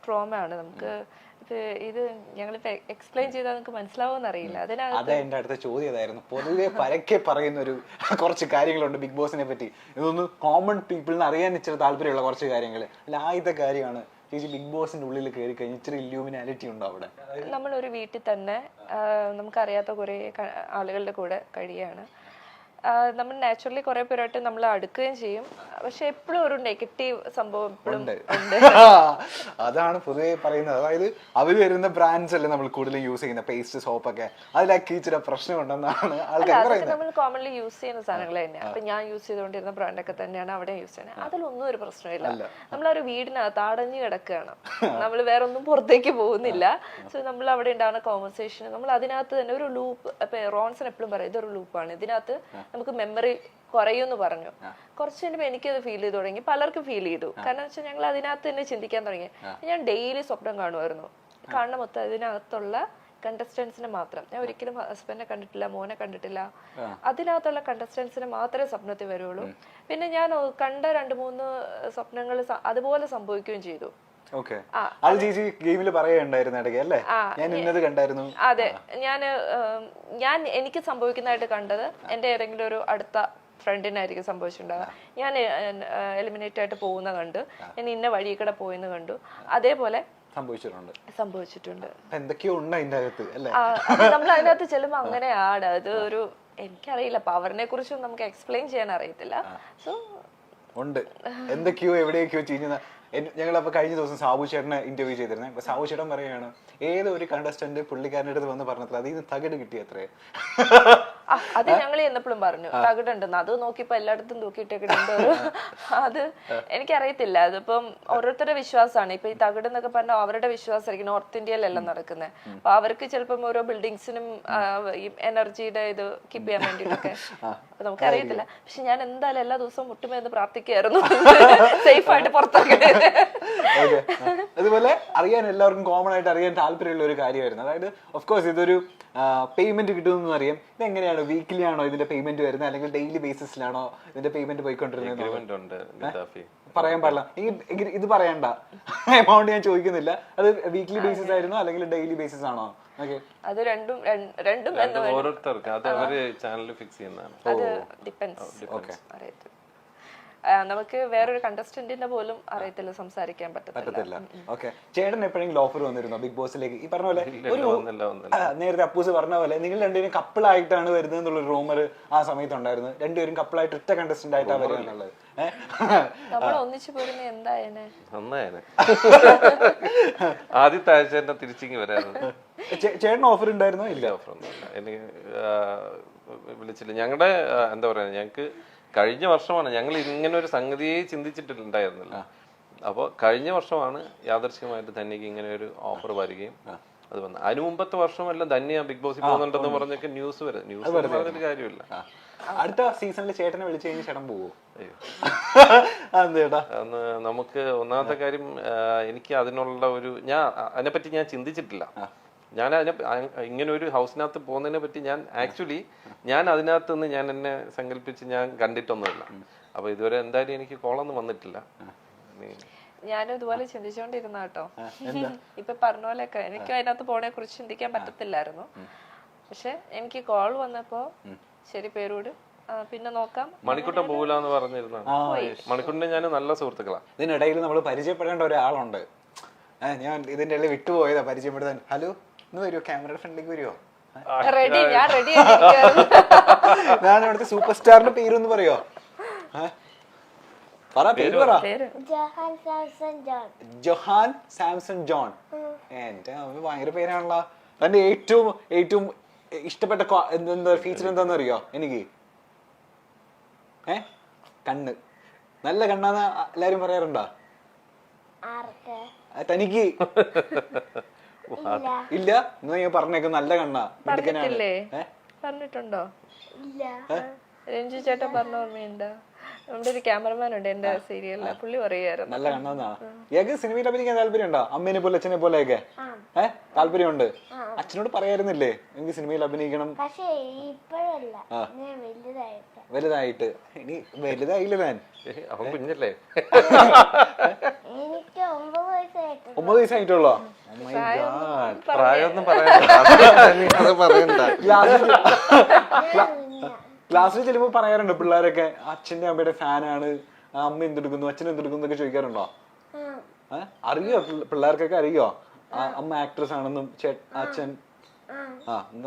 Trauma ആണ്. നമുക്ക് ഇത് ഞങ്ങളിപ്പോ എക്സ്പ്ലെയിൻ ചെയ്താൽ നിങ്ങൾക്ക് മനസ്സിലാവുമെന്ന് അറിയില്ല. അതെ, എന്റെ അടുത്ത ചോദ്യം അതായിരുന്നു. പൊതുവെ പരക്കെ പറയുന്ന ഒരു കുറച്ച് കാര്യങ്ങളുണ്ട് ബിഗ് ബോസിനെ പറ്റി. ഇതൊന്ന് കോമൺ പീപ്പിളിന് അറിയാൻ ഇച്ചിരി താല്പര്യമുള്ള കുറച്ച് കാര്യങ്ങൾ. അല്ല, ആദ്യത്തെ കാര്യമാണ് ചേച്ചി, ബിഗ് ബോസിന്റെ ഉള്ളിൽ കയറി കഴിഞ്ഞാൽ ഇച്ചിരി ഇല്യൂമിനാലിറ്റി ഉണ്ടോ അവിടെ? നമ്മളൊരു വീട്ടിൽ തന്നെ നമുക്കറിയാത്ത കുറെ ആളുകളുടെ കൂടെ കഴിയാണ്. നമ്മൾ നാച്ചുറലി കുറെ പേരായിട്ട് നമ്മൾ അടുക്കുകയും ചെയ്യും. പക്ഷെ എപ്പോഴും ഒരു നെഗറ്റീവ് സംഭവം എപ്പോഴും ഉണ്ട്. അതാണ് പൊതുവെ പറയുന്നത്. അതായത് അവര് വരുന്ന ബ്രാൻഡ്സ് അല്ലേ നമ്മൾ കൂടുതൽ യൂസ് ചെയ്യുന്ന പേസ്റ്റ്, സോപ്പൊക്കെ, അതിലൊക്കെ ഇച്ചിരി പ്രശ്നമുണ്ടെന്നാണ് ആൾക്കാർ പറയുന്നത്. നമ്മൾ കോമൺലി യൂസ് ചെയ്യുന്ന സാധനങ്ങൾ തന്നെയാണ്. അപ്പൊ ഞാൻ യൂസ് ചെയ്തുകൊണ്ടിരുന്ന ബ്രാൻഡൊക്കെ തന്നെയാണ് അവിടെ യൂസ് ചെയ്യുന്നത്. അതിലൊന്നും ഒരു പ്രശ്നമില്ല. നമ്മളൊരു വീടിനകത്ത് അടഞ്ഞു കിടക്കുകയാണ്, നമ്മൾ വേറെ ഒന്നും പുറത്തേക്ക് പോകുന്നില്ല. സോ നമ്മൾ അവിടെ ഉണ്ടാകുന്ന കോൺവെർസേഷൻ നമ്മൾ അതിനകത്ത് തന്നെ ഒരു ലൂപ്പ്. ഇപ്പൊ റോൺസൺ എപ്പോഴും പറയും ഇതൊരു ലൂപ്പാണ്, ഇതിനകത്ത് നമുക്ക് മെമ്മറി കുറയുമെന്ന് പറഞ്ഞു. കുറച്ച് കഴിയുമ്പോൾ എനിക്കത് ഫീൽ ചെയ്തു തുടങ്ങി, പലർക്കും ഫീൽ ചെയ്തു. കാരണം വെച്ചാൽ ഞങ്ങൾ അതിനകത്ത് തന്നെ ചിന്തിക്കാൻ തുടങ്ങി. ഞാൻ ഡെയിലി സ്വപ്നം കാണുമായിരുന്നു. കാണുന്ന മൊത്തം അതിനകത്തുള്ള കണ്ടസ്റ്റൻസിനെ മാത്രം. ഞാൻ ഒരിക്കലും ഹസ്ബൻഡിനെ കണ്ടിട്ടില്ല, മോനെ കണ്ടിട്ടില്ല. അതിനകത്തുള്ള കണ്ടസ്റ്റൻസിനെ മാത്രമേ സ്വപ്നത്തിൽ വരുള്ളൂ. പിന്നെ ഞാൻ കണ്ട 2-3 സ്വപ്നങ്ങൾ അതുപോലെ സംഭവിക്കുകയും ചെയ്തു. അതെ, ഞാൻ എനിക്ക് സംഭവിക്കുന്നതായിട്ട് കണ്ടത് എന്റെ ഏതെങ്കിലും ഒരു അടുത്ത ഫ്രണ്ടിനായിരിക്കും സംഭവിച്ചിട്ടുണ്ടാവുക. ഞാൻ എലിമിനേറ്റ് ആയിട്ട് പോകുന്ന കണ്ടു, ഞാൻ ഇന്ന വഴി കൂടെ പോയെന്ന് കണ്ടു. അതേപോലെ സംഭവിച്ചിട്ടുണ്ട്. എന്തൊക്കെയോ ഉണ്ട് അതിന്റെ അകത്ത്. നമ്മൾ അതിനകത്ത് ചെല്ലുമ്പോ അങ്ങനെയാണ്. അത് ഒരു എനിക്കറിയില്ല, പവറിനെ കുറിച്ചും നമുക്ക് എക്സ്പ്ലെയിൻ ചെയ്യാൻ അറിയത്തില്ല. സോ ഉണ്ട് എന്തൊക്കെയോ എവിടെയൊക്കെയോ ചെയ്യുന്ന. ഞങ്ങളപ്പോ കഴിഞ്ഞ ദിവസം സാബു ചേട്ടനെ ഇന്റർവ്യൂ ചെയ്തിരുന്നേ. അപ്പൊ സാബു ചേട്ടൻ പറയുകയാണ്, ഏതോ ഒരു കണ്ടസ്റ്റന്റ് പുള്ളിക്കാരൻ്റെ അടുത്ത് വന്ന് പറഞ്ഞത്ര അതിൽ നിന്ന് തകിട് കിട്ടിയത്രേ. അത് ഞങ്ങൾ എന്നപ്പോഴും പറഞ്ഞു തകിടുണ്ടെന്ന്. അത് നോക്കിയപ്പോ എല്ലായിടത്തും തൂക്കിയിട്ടേക്കിട്ടുണ്ട്. അത് എനിക്കറിയത്തില്ല. അതിപ്പം ഓരോരുത്തരുടെ വിശ്വാസമാണ്. ഇപ്പൊ ഈ തകിട് എന്നൊക്കെ പറഞ്ഞാൽ അവരുടെ വിശ്വാസമായിരിക്കും. നോർത്ത് ഇന്ത്യയിലെല്ലാം നടക്കുന്നത്. അപ്പൊ അവർക്ക് ചിലപ്പം ഓരോ ബിൽഡിങ്സിനും ഈ എനർജിയുടെ ഇത് കീപ്പ് ചെയ്യാൻ വേണ്ടിയിട്ടൊക്കെ നമുക്കറിയത്തില്ല. പക്ഷെ ഞാൻ എന്തായാലും എല്ലാ ദിവസവും മുട്ടുമെന്ന് പ്രാർത്ഥിക്കുകയായിരുന്നു സേഫ് ആയിട്ട് പുറത്തൊക്കെ. അതുപോലെ അറിയാൻ എല്ലാവർക്കും കോമൺ ആയിട്ട് അറിയാൻ താല്പര്യമുള്ള ഒരു കാര്യമായിരുന്നു. അതായത് ഓഫ് കോഴ്സ് ഇതൊരു പേയ്മെന്റ് കിട്ടുമെന്ന് അറിയാം. ഇതെങ്ങനെയാണ്, വീക്കിലി ആണോ ഇതിന്റെ പേയ്മെന്റ് വരുന്നത്, അല്ലെങ്കിൽ ഡെയിലി ബേസിസിലാണോ ഇതിന്റെ പേയ്മെന്റ് പോയിക്കൊണ്ടിരുന്നത്? പറയാൻ പാടില്ല, ഇത് പറയണ്ട. എമൗണ്ട് ഞാൻ ചോദിക്കുന്നില്ല. അത് വീക്ക്ലി ബേസിസ് ആയിരുന്നോ അല്ലെങ്കിൽ ഡെയിലി ബേസിസ് ആണോ? അത് രണ്ടും ഓരോരുത്തർക്ക് അത് അവര് ചാനൽ ഫിക്സ് ചെയ്യുന്നതാണ്. അത് ഡിപെൻഡ്സ്. നമുക്ക് വേറൊരു കണ്ടസ്റ്റന്റിന്റെ പോലും അറിയത്തില്ല, സംസാരിക്കാൻ പറ്റത്തില്ല. ചേട്ടൻ എപ്പോഴെങ്കിലും ഓഫർ വന്നിരുന്നോ ബിഗ് ബോസിലേക്ക്? ഈ പറഞ്ഞ പോലെ നേരത്തെ അപ്പൂസ് പറഞ്ഞ പോലെ നിങ്ങൾ രണ്ടുപേരും കപ്പിൾ ആയിട്ടാണ് വരുന്നത് എന്നുള്ള റൂമർ ആ സമയത്ത് ഉണ്ടായിരുന്നു. രണ്ടുപേരും കപ്പിളായിട്ട് ഒറ്റ കണ്ടസ്റ്റന്റ് ആയിട്ടാണ് വരുന്നത്. നമ്മൾ ഒന്നിച്ചു പോരുന്ന എന്തായേനെ? ആദ്യത്തെ ആഴ്ച തന്നെ തിരിച്ചിങ്ങി വരായിരുന്നു. ചേട്ടൻ ഓഫർ ഉണ്ടായിരുന്നോ? ഇല്ല, ഓഫർ ഒന്നുമില്ല. എനിക്ക് വിളിച്ചില്ല. ഞങ്ങളുടെ എന്താ പറയാ, ഞങ്ങക്ക് കഴിഞ്ഞ വർഷമാണ് ഞങ്ങൾ ഇങ്ങനെ ഒരു സംഗതിയെ ചിന്തിച്ചിട്ടുണ്ടായിരുന്നില്ല. അപ്പോൾ കഴിഞ്ഞ വർഷമാണ് യാദർശികമായിട്ട് ധന്യക്ക് ഇങ്ങനെ ഒരു ഓഫർ വരികയും അത് വന്നു. അതിന് മുമ്പത്തെ വർഷമെല്ലാം ധന്യ ബിഗ് ബോസിൽ പോകുന്നുണ്ടെന്ന് പറഞ്ഞൊക്കെ ന്യൂസ് പറഞ്ഞിട്ട് കാര്യമില്ല. അടുത്ത സീസണിൽ ചേട്ടനെ വിളിച്ചു കഴിഞ്ഞാൽ ചേട്ടൻ പോവോ? അന്ന് നമുക്ക് ഒന്നാമത്തെ കാര്യം, എനിക്ക് അതിനുള്ള ഒരു അതിനെപ്പറ്റി ഞാൻ ചിന്തിച്ചിട്ടില്ല. ഞാൻ ഇങ്ങനെ ഒരു ഹൗസിനകത്ത് പോകുന്നതിനെ പറ്റി ഞാൻ അതിനകത്ത് നിന്ന് ഞാൻ എന്നെ സങ്കല്പിച്ച് ഞാൻ കണ്ടിട്ടൊന്നുമില്ല. അപ്പൊ ഇതുവരെ എന്തായാലും എനിക്ക് കോളൊന്നും വന്നിട്ടില്ല. ഞാനും ഇതുപോലെ ചിന്തിച്ചോണ്ടിരുന്ന കേട്ടോ. ഇപ്പൊ പറഞ്ഞ പോലെയൊക്കെ എനിക്ക് അതിനകത്ത് പോണെ കുറിച്ച് ചിന്തിക്കാൻ പറ്റത്തില്ലായിരുന്നു. പക്ഷെ എനിക്ക് കോൾ വന്നപ്പോ ശരി പേരോട് പിന്നെ നോക്കാം. മണിക്കുട്ടൻ പോകില്ലാന്ന് പറഞ്ഞിരുന്ന മണിക്കുട്ടനെ ഞാൻ നല്ല സുഹൃത്തുക്കളാണ്. ഇതിനിടയിൽ നമ്മൾ പരിചയപ്പെടേണ്ട ഒരാളുണ്ട്. ഞാൻ ഇതിന്റെ ഇടയിൽ വിട്ടുപോയതാ പരിചയപ്പെടുത്താൻ. ഹലോ, ഒന്ന് വരുമോ? ക്യാമറയുടെ ഫ്രണ്ടിലേക്ക് വരുമോ? ഞാൻ അവിടുത്തെ സൂപ്പർ സ്റ്റാറിന്റെ പേരൊന്ന് പറയോ? പേര് പറ. Johan Samson John. എന്റെ ഭയങ്കര പേരാണല്ലോ. തന്റെ ഏറ്റവും ഇഷ്ടപ്പെട്ട എന്താ ഫീച്ചർ എന്താന്ന് അറിയോ എനിക്ക്? കണ്ണ്. നല്ല കണ്ണാന്ന് എല്ലാരും പറയാറുണ്ടോ? തനിക്ക് ഇല്ല? എന്നാ ഞാൻ പറഞ്ഞേക്കും നല്ല കണ്ണാ. പറഞ്ഞിട്ടുണ്ടോ? രഞ്ജു ചേട്ടൻ പറഞ്ഞ ഓർമ്മയുണ്ടോ? നമ്മുടെ ഒരു ക്യാമറമാൻ ഉണ്ട് എന്റെ സീരിയലില്, പുള്ളി പറയുമായിരുന്നു. നല്ല കണ്ണെന്നാണ്. ഇയാൾക്ക് സിനിമയിൽ അഭിനയിക്കാൻ താല്പര്യം ഉണ്ടോ? അമ്മേനെ പോലെ അച്ഛനെ പോലെയൊക്കെ താല്പര്യമുണ്ട്. അച്ഛനോട് പറയായിരുന്നില്ലേ എനിക്ക് സിനിമയിൽ അഭിനയിക്കണം? പക്ഷേ ഇപ്പോഴല്ല, വലുതായിട്ട്. ഇനി വലുതായില്ല ഞാൻ. അവൻ കുഞ്ഞല്ലേ? എനിക്ക് 9 വയസ്സായിട്ട്. 9 വയസ്സായിട്ടുള്ളോ? പ്രായമൊന്നും പറയണ്ട. ക്ലാസ്സിൽ ചെല്ലുമ്പോ പറയാറുണ്ട് പിള്ളേരൊക്കെ അച്ഛന്റെ അമ്മയുടെ ഫാനാണ്, അമ്മ എന്തെടുക്കുന്നു അച്ഛൻ എന്തെടുക്കുന്നു എന്നൊക്കെ ചോദിക്കാറുണ്ടോ? അറിയോ പിള്ളേർക്കൊക്കെ അറിയോ അമ്മ ആക്ട്രസ് ആണെന്നും അച്ഛൻ?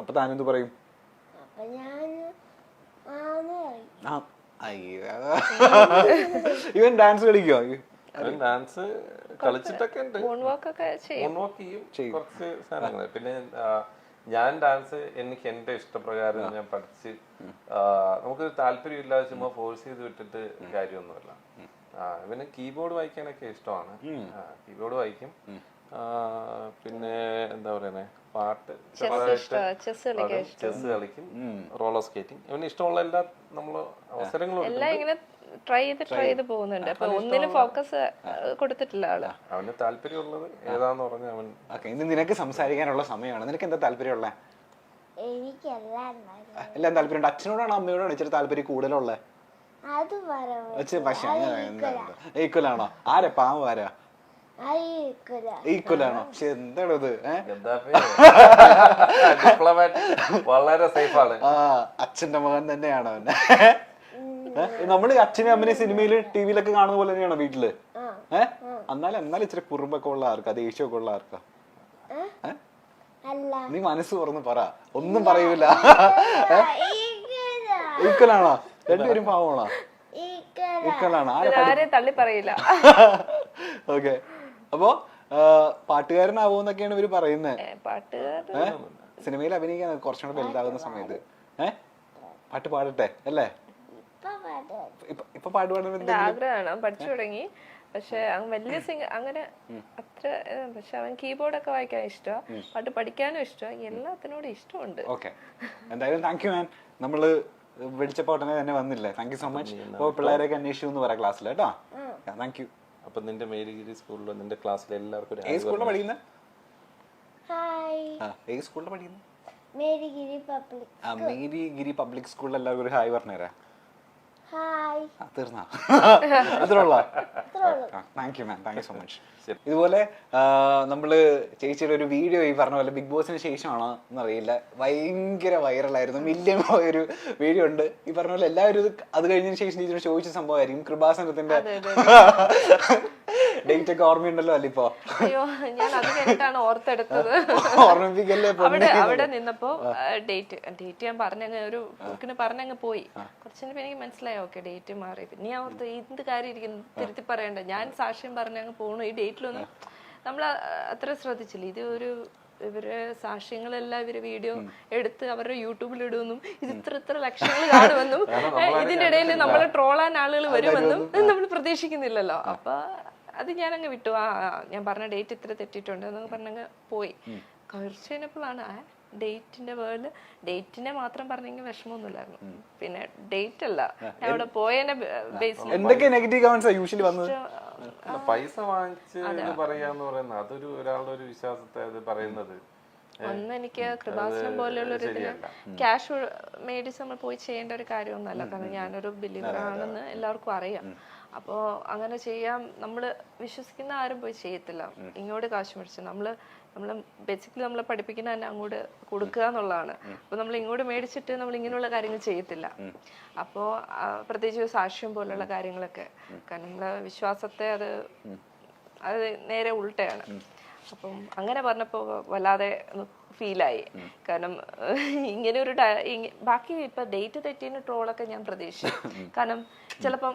അപ്പൊ താനെന്ത് പറയും? ഇവൻ ഡാൻസ് കളിക്കോ? ഡാൻസ് കളിച്ചിട്ടൊക്കെ ഉണ്ട്, ചെയ്യും കുറച്ച് സാധനങ്ങൾ. പിന്നെ ഞാൻ ഡാൻസ് എനിക്ക് എന്റെ ഇഷ്ടപ്രകാരം ഞാൻ പഠിച്ച്, നമുക്ക് താല്പര്യം ഇല്ലാതെ ചുമ്മാ ഫോഴ്സ് ചെയ്ത് വിട്ടിട്ട് കാര്യമൊന്നുമില്ല. പിന്നെ കീബോർഡ് വായിക്കാനൊക്കെ ഇഷ്ടമാണ്, കീബോർഡ് വായിക്കും. പിന്നെ എന്താ പറയുന്നേ, പാട്ട്, ചെസ് കളിക്കും, റോളർ സ്കേറ്റിംഗ്, ഇവന് ഇഷ്ടമുള്ള എല്ലാ നമ്മള് അവസരങ്ങളും ട്രൈ ചെയ്ത് പോകുന്നുണ്ട്. അപ്പൊ ഒന്നിനും ഫോക്കസ് കൊടുത്തിട്ടില്ല ആള്. അവന് താല്പര്യമുള്ളത് ഏതാന്ന് പറഞ്ഞ അവൻ. ഇന്ന് നിനക്ക് സംസാരിക്കാനുള്ള സമയമാണ്. നിനക്ക് എന്താ താല്പര്യമുള്ള? എല്ലാം താല്പര്യമുണ്ട്. അച്ഛനോടാണോ അമ്മയോടാണോ ഇച്ചിരി താല്പര്യം കൂടുതലുള്ളത്? പക്ഷെ ഈക്വൽ ആണോ? ആരാ പാവം? ആരാ ഈക്വൽ ആണോ? പക്ഷെ എന്താണ് ഇത്? വളരെ സേഫ് ആണ്. അച്ഛന്റെ മകൻ തന്നെയാണോ അവൻ? നമ്മള് അച്ഛനെ അമ്മനെ സിനിമയില് ടിവിയിലൊക്കെ കാണുന്ന പോലെ തന്നെയാണോ വീട്ടില്? എന്നാലും ഇച്ചിരി കുറുമ്പൊക്കെ ഉള്ള ആർക്കാ, ദേഷ്യമൊക്കെ ഉള്ള ആർക്കാ? നീ മനസ്സ് തുറന്ന് പറ, ഒന്നും പറയൂല. ഈക്വൽ ആണോ? രണ്ടുപേരും പാവമാണോ? ഈക്വൽ ആണോ? ആരെയും തള്ളി പറയില്ല. ഓക്കെ. അപ്പൊ പാട്ടുകാരനാവൂന്നൊക്കെയാണ് ഇവര് പറയുന്നത്. സിനിമയിൽ അഭിനയിക്കാൻ കുറച്ചുകൂടെ വലുതാകുന്ന സമയത്ത് പാട്ട് പാടട്ടെ അല്ലേ? ഇപ്പൊ പാട്ട് പാടുന്ന ആഗ്രഹമാണ്, പഠിച്ചു തുടങ്ങി. പക്ഷെ വലിയ അങ്ങനെ അത്ര, പക്ഷെ അവൻ കീബോർഡ് ഒക്കെ വായിക്കാൻ ഇഷ്ടമാണ്, പാട്ട് പഠിക്കാനും ഇഷ്ടമാണ്, എല്ലാത്തിനോടും ഇഷ്ടമുണ്ട്. ഓക്കെ, എന്തായാലും താങ്ക് യു മാൻ. നമ്മള് വിളിച്ചപ്പോ ഉടനെ തന്നെ വന്നില്ലേ? Thank you so much. അപ്പൊ പിള്ളേരെയൊക്കെ അന്വേഷിച്ചു എന്ന് പറയാം ക്ലാസ്സിൽ കേട്ടോ. Thank you. അപ്പൊ നിന്റെ മേരിഗിരി സ്കൂളിലോ നിന്റെ ക്ലാസ്സിലെ എല്ലാവർക്കും ഏത് സ്കൂളിലാണ് പഠിക്കുന്നത്? ഏത് സ്കൂളിലാണ് പഠിക്കുന്നത്? മേരിഗിരി പബ്ലിക് സ്കൂളിൽ എല്ലാവർക്കും ഒരു ഹായ് പറഞ്ഞുതരാ. തീർന്നാ? അത്രയുള്ള? Thank you ma'am, thank you so much. ഇതുപോലെ നമ്മള് ചേച്ചിയുടെ ഒരു വീഡിയോ ഈ പറഞ്ഞ പോലെ ബിഗ് ബോസിന് ശേഷമാണോ എന്നറിയില്ല, ഭയങ്കര വൈറലായിരുന്നു, മില്യൺ പോയൊരു വീഡിയോ ഉണ്ട്. ഈ പറഞ്ഞ പോലെ എല്ലാവരും അത് കഴിഞ്ഞതിന് ശേഷം ചേച്ചിയോട് ചോദിച്ച സംഭവമായിരിക്കും കൃപാസനത്തിന്റെ ഡേറ്റ് ഒക്കെ ഓർമ്മയുണ്ടല്ലോ അല്ല? ഇപ്പൊ ഞാൻ അത് കേട്ടാണ് ഓർത്തെടുത്തത്. ഓർമ്മിപ്പിക്കല്ലേ? അവിടെ നിന്നപ്പോ ഡേറ്റ് ഞാൻ പറഞ്ഞങ്ങ് ഒരു പറഞ്ഞങ്ങ് പോയി. കുറച്ചിന് എനിക്ക് മനസ്സിലായി, ഓക്കെ ഡേറ്റ് മാറി. പിന്നെ ഞാൻ ഓർത്ത് എന്ത് കാര്യം ഇരിക്കുന്നു തിരുത്തി പറയണ്ട, ഞാൻ സാക്ഷ്യം പറഞ്ഞങ്ങ് പോണു. ഈ ഡേറ്റിലൊന്നും നമ്മൾ അത്ര ശ്രദ്ധിച്ചില്ല. ഇത് ഇവര് സാക്ഷ്യങ്ങളെല്ലാം ഇവര് വീഡിയോ എടുത്ത് അവരുടെ യൂട്യൂബിൽ ഇടുമെന്നും ഇത് ഇത്ര ലക്ഷങ്ങൾ കാണുമെന്നും ഇതിന്റെ ഇടയിൽ നമ്മളെ ട്രോളാൻ ആളുകൾ വരുമെന്നും നമ്മൾ പ്രതീക്ഷിക്കുന്നില്ലല്ലോ. അപ്പൊ അത് ഞാനങ്ങ് വിട്ടു. ഞാൻ പറഞ്ഞ ഡേറ്റ് ഇത്ര തെറ്റിയിട്ടുണ്ട് എന്നൊക്കെ പറഞ്ഞങ്ങ് പോയി. കുറച്ച് കഴിഞ്ഞപ്പോഴാണ് ഡേറ്റിന്റെ വേൾഡ്, ഡേറ്റിനെ മാത്രം പറഞ്ഞെങ്കിൽ വിഷമമൊന്നുമില്ലായിരുന്നു. പിന്നെ ഡേറ്റ് അല്ല, ഞാൻ അവിടെ പോയതിന്റെ ബേസിൽ എന്തൊക്കെ നെഗറ്റീവ് കമന്റ്സ് യൂഷ്വലി വന്നത്? പൈസ വാങ്ങിച്ച് പറയാന്ന് പറയുന്നത് അതൊരു ഒരാളുടെ ഒരു വിശ്വാസത്തെ അത് പറയുന്നത്. ഒന്ന് എനിക്ക് കൃപാസനം പോലെയുള്ള ഒരു ഇതിന് ക്യാഷ് മേടിച്ച് നമ്മൾ പോയി ചെയ്യേണ്ട ഒരു കാര്യമൊന്നുമല്ല. കാരണം ഞാനൊരു ബിലീവർ ആണെന്ന് എല്ലാവർക്കും അറിയാം. അപ്പോൾ അങ്ങനെ ചെയ്യാൻ നമ്മൾ വിശ്വസിക്കുന്ന ആരും പോയി ചെയ്യത്തില്ല. ഇങ്ങോട്ട് കാശ് മേടിച്ച് നമ്മള് ബേസിക്കലി നമ്മളെ പഠിപ്പിക്കുന്ന തന്നെ അങ്ങോട്ട് കൊടുക്കുക എന്നുള്ളതാണ്. അപ്പൊ നമ്മൾ ഇങ്ങോട്ട് മേടിച്ചിട്ട് നമ്മൾ ഇങ്ങനെയുള്ള കാര്യങ്ങൾ ചെയ്യത്തില്ല. അപ്പോൾ പ്രത്യേകിച്ച് സാക്ഷ്യം പോലുള്ള കാര്യങ്ങളൊക്കെ, കാരണം നമ്മളെ വിശ്വാസത്തെ അത് നേരെ ഉൾട്ടയാണ്. അപ്പം അങ്ങനെ പറഞ്ഞപ്പോ വല്ലാതെ ഫീലായി. കാരണം ഇങ്ങനെ ഒരു ബാക്കി ഇപ്പൊ ഡേറ്റ് തെറ്റിന് ട്രോളൊക്കെ ഞാൻ പ്രതീക്ഷിച്ചു. കാരണം ചിലപ്പം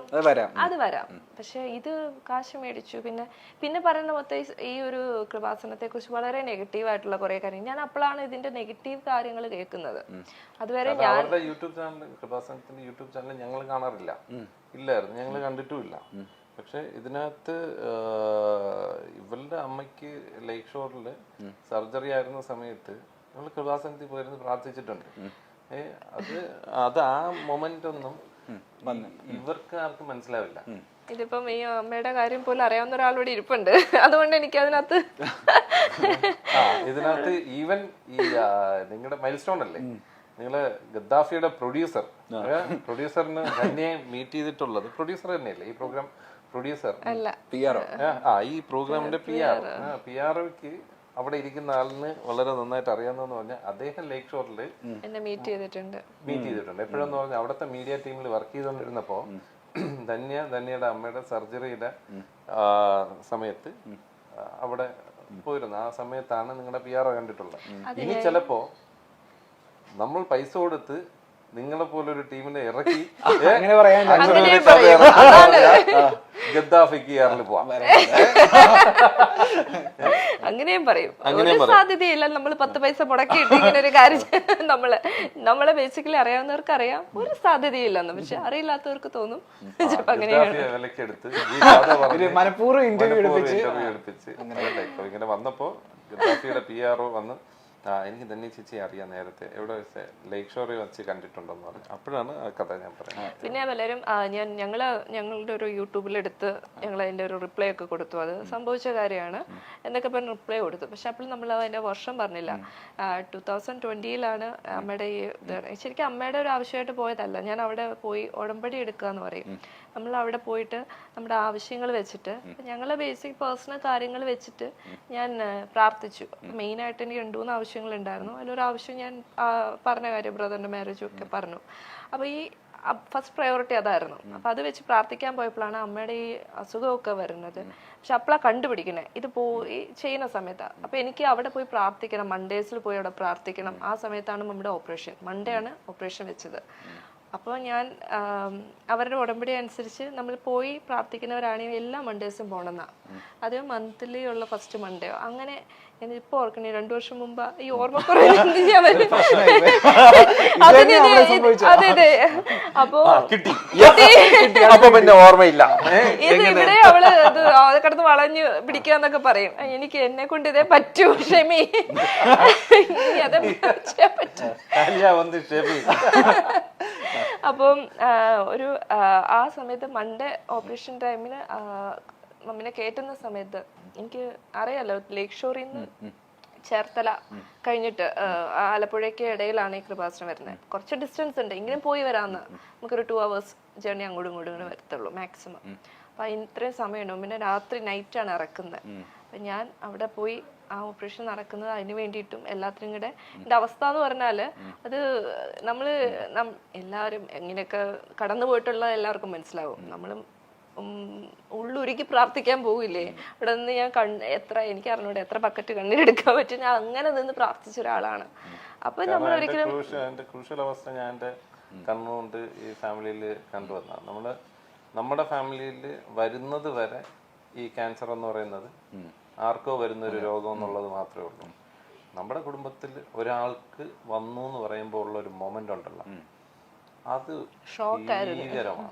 അത് വരാം. പക്ഷെ ഇത് കാശ് മേടിച്ചു. പിന്നെ പറയുന്ന മൊത്തം ഈ ഒരു കൃപാസനത്തെ കുറിച്ച് വളരെ നെഗറ്റീവ് ആയിട്ടുള്ള കുറെ കാര്യങ്ങൾ. ഞാൻ അപ്പോഴാണ് ഇതിന്റെ നെഗറ്റീവ് കാര്യങ്ങൾ കേൾക്കുന്നത്. അതുവരെ ഞാൻ യൂട്യൂബ് ചാനൽ, കൃപാസനത്തിന്റെ യൂട്യൂബ് ചാനൽ ഞങ്ങൾ കാണാറില്ല, ഇല്ലായിരുന്നു, ഞങ്ങൾ കണ്ടിട്ടുമില്ല. പക്ഷെ ഇതിനകത്ത് ഇവളുടെ അമ്മയ്ക്ക് ലേക്ക് ഷോറില് സർജറി ആയിരുന്ന സമയത്ത് നമ്മൾ കൃപാസനത്തിൽ പോയിരുന്നു പ്രാർത്ഥിച്ചിട്ടുണ്ട്. അത് ആ മൊമെന്റ് ഒന്നും ഇവർക്ക് ആർക്കും മനസ്സിലാവില്ല. ഇതിപ്പം ഈ അമ്മയുടെ കാര്യം പോലും അറിയാവുന്ന ഒരാളോട് ഇരിപ്പുണ്ട്, അതുകൊണ്ട് എനിക്ക് അതിനകത്ത് ഇതിനകത്ത് ഈവൻ ഈ നിങ്ങളുടെ മൈൽ സ്റ്റോൺ അല്ലേ, നിങ്ങള് ഗദ്ദാഫിയുടെ പ്രൊഡ്യൂസറിന് തന്നെ മീറ്റ് ചെയ്തിട്ടുള്ളത് പ്രൊഡ്യൂസർ തന്നെയല്ലേ ഈ പ്രോഗ്രാം പ്രൊഡ്യൂസർ? അല്ല, ഈ പ്രോഗ്രാമിന്റെ PR-ക്ക് അവിടെ ഇരിക്കുന്ന ആളിന് വളരെ നന്നായിട്ട് അറിയാവുന്നതെന്ന് പറഞ്ഞാൽ അദ്ദേഹം ലേക്ക് ഷോറിൽ എന്നെ മീറ്റ് ചെയ്തിട്ടുണ്ട്. എപ്പോഴെന്ന് പറഞ്ഞാൽ അവിടുത്തെ മീഡിയ ടീമിൽ വർക്ക് ചെയ്തുകൊണ്ടിരുന്നപ്പോ ധന്യയുടെ അമ്മയുടെ സർജറിയുടെ സമയത്ത് അവിടെ പോയിരുന്നു. ആ സമയത്താണ് നിങ്ങളുടെ PR കണ്ടിട്ടുള്ളത്. ഇനി ചിലപ്പോ നമ്മൾ പൈസ കൊടുത്ത് നിങ്ങളെ പോലൊരു ടീമിനെ ഇറക്കി ഗദ്ദാഫിക്ക് കേരളത്തിൽ പോവാം, അങ്ങനെയും പറയും. ഒരു സാധ്യതയില്ല. നമ്മൾ 10 പൈസ മുടക്കിയിട്ട് ഇങ്ങനെ ഒരു കാര്യം നമ്മളെ ബേസിക്കലി അറിയാവുന്നവർക്ക് അറിയാം, ഒരു സാധ്യതയില്ലെന്ന്. പക്ഷെ അറിയില്ലാത്തവർക്ക് തോന്നും ചിലപ്പോ അങ്ങനെയാണ്. മനഃപൂർവ്വം ഇന്റർവ്യൂ എടുപ്പിച്ച് ഇങ്ങനെ വന്നപ്പോ ഗദ്ദാഫിയുടെ PR വന്ന് എനിക്ക് തന്നെ ചേച്ചി അറിയാം, നേരത്തെ എവിടെ വെച്ച് ലേക്ക് ഷോറിൽ വെച്ച് കണ്ടിട്ടുണ്ടെന്ന് പറഞ്ഞു. അപ്പോഴാണ് ആ കഥ ഞാൻ പറയുന്നത്. പിന്നെ പലരും ഞങ്ങളുടെ ഒരു യൂട്യൂബിലെടുത്ത് ഞങ്ങൾ അതിന്റെ ഒരു റിപ്ലൈ ഒക്കെ കൊടുത്തു. അത് സംഭവിച്ച കാര്യമാണ് എന്നൊക്കെ പറഞ്ഞ് റിപ്ലൈ കൊടുത്തു. പക്ഷെ അപ്പോൾ നമ്മൾ അതിന്റെ വർഷം പറഞ്ഞില്ല. 2020 അമ്മയുടെ ഈ ശരിക്കും അമ്മയുടെ ഒരു ആവശ്യമായിട്ട് പോയതല്ല. ഞാൻ അവിടെ പോയി ഉടമ്പടി എടുക്കുക എന്ന് പറയും. നമ്മൾ അവിടെ പോയിട്ട് നമ്മുടെ ആവശ്യങ്ങൾ വെച്ചിട്ട്, ഞങ്ങളെ ബേസിക് പേഴ്സണൽ കാര്യങ്ങൾ വെച്ചിട്ട് ഞാൻ പ്രാർത്ഥിച്ചു. മെയിനായിട്ട് എനിക്ക് 2-3 ആവശ്യങ്ങളുണ്ടായിരുന്നു. അതിലൊരു ആവശ്യം ഞാൻ പറഞ്ഞ കാര്യം, ബ്രദറിന്റെ മാരേജും ഒക്കെ പറഞ്ഞു. അപ്പോൾ ഈ ഫസ്റ്റ് പ്രയോറിറ്റി അതായിരുന്നു. അപ്പം അത് വെച്ച് പ്രാർത്ഥിക്കാൻ പോയപ്പോഴാണ് അമ്മയുടെ ഈ അസുഖമൊക്കെ വരുന്നത്. പക്ഷെ അപ്പോഴാണ് കണ്ടുപിടിക്കണേ ഇത് പോയി ചെയ്യുന്ന സമയത്താണ്. അപ്പം എനിക്ക് അവിടെ പോയി പ്രാർത്ഥിക്കണം, മൺഡേസിൽ പോയി അവിടെ പ്രാർത്ഥിക്കണം. ആ സമയത്താണ് നമ്മുടെ ഓപ്പറേഷൻ, മൺഡേ ആണ് ഓപ്പറേഷൻ വെച്ചത്. അപ്പോൾ ഞാൻ അവരുടെ ഉടമ്പടി അനുസരിച്ച് നമ്മൾ പോയി പ്രാർത്ഥിക്കുന്നവരാണെങ്കിൽ എല്ലാ മൺഡേസും പോകണമെന്നാണ്. അത് മന്ത്ലി ഉള്ള ഫസ്റ്റ് മൺഡേയോ അങ്ങനെ. ഞാനിപ്പോ ഓർക്കണേ 2 വർഷം മുമ്പ് ഈ ഓർമ്മക്കുറവ് അപ്പൊ പിന്നെ ഓർമ്മയില്ല. ഇത് ഇവിടെ അവള് അത് കിടന്ന് വളഞ്ഞു പിടിക്കാന്നൊക്കെ പറയും. എനിക്ക് എന്നെ കൊണ്ട് ഇതേ പറ്റൂ, ക്ഷമി, അതേ പറ്റൂ. അപ്പം ആ സമയത്ത് മൺഡേ ഓപ്പറേഷൻ ടൈമിന് മമ്മിനെ കയറ്റുന്ന സമയത്ത് എനിക്ക് അറിയാലോ, ലേക്ക് ഷോറിൽ നിന്ന് ചേർത്തല കഴിഞ്ഞിട്ട് ആലപ്പുഴയ്ക്ക് ഇടയിലാണ് ഈ കൃപാസനം വരുന്നത്. കുറച്ച് ഡിസ്റ്റൻസ് ഉണ്ട്, ഇങ്ങനെ പോയി വരാമെന്ന്. നമുക്കൊരു 2 hours ജേർണി അങ്ങോട്ടും ഇങ്ങോട്ടും വരത്തുള്ളൂ മാക്സിമം. അപ്പൊ ഇത്രയും സമയമുണ്ട്. പിന്നെ രാത്രി നൈറ്റാണ് ഇറക്കുന്നത്. അപ്പൊ ഞാൻ അവിടെ പോയി ആ ഓപ്പറേഷൻ നടക്കുന്നത് അതിന് വേണ്ടിയിട്ടും എല്ലാത്തിനും കൂടെ. എൻ്റെ അവസ്ഥ എന്ന് പറഞ്ഞാൽ അത് എല്ലാവരും എങ്ങനെയൊക്കെ കടന്നു പോയിട്ടുള്ള എല്ലാവർക്കും മനസ്സിലാവും. നമ്മളും ഉള്ളുരുക്കി പ്രാർത്ഥിക്കാൻ പോവില്ലേ, ഇവിടെ നിന്ന് ഞാൻ എനിക്ക് അറിഞ്ഞൂടെ എത്ര ബക്കറ്റ് കണ്ണീരെടുക്കാൻ പറ്റും. ഞാൻ അങ്ങനെ നിന്ന് പ്രാർത്ഥിച്ച ഒരാളാണ്. അപ്പൊ നമ്മൾ ഒരിക്കലും ക്രൂഷ്യൽ അവസ്ഥ ഞാൻ എൻ്റെ കണ്ണുകൊണ്ട് ഈ ഫാമിലിയിൽ കണ്ടുവന്ന നമ്മുടെ ഫാമിലിയിൽ വരുന്നത് വരെ ഈ ക്യാൻസർ എന്ന് പറയുന്നത് ആർക്കോ വരുന്ന ഒരു രോഗം എന്നുള്ളത് മാത്രമേ ഉള്ളൂ. നമ്മുടെ കുടുംബത്തിൽ ഒരാൾക്ക് വന്നു എന്ന് പറയുമ്പോൾ ഉള്ള ഒരു മൊമെന്റ് ഉണ്ടല്ലോ, അത് ഭീകരമാണ്.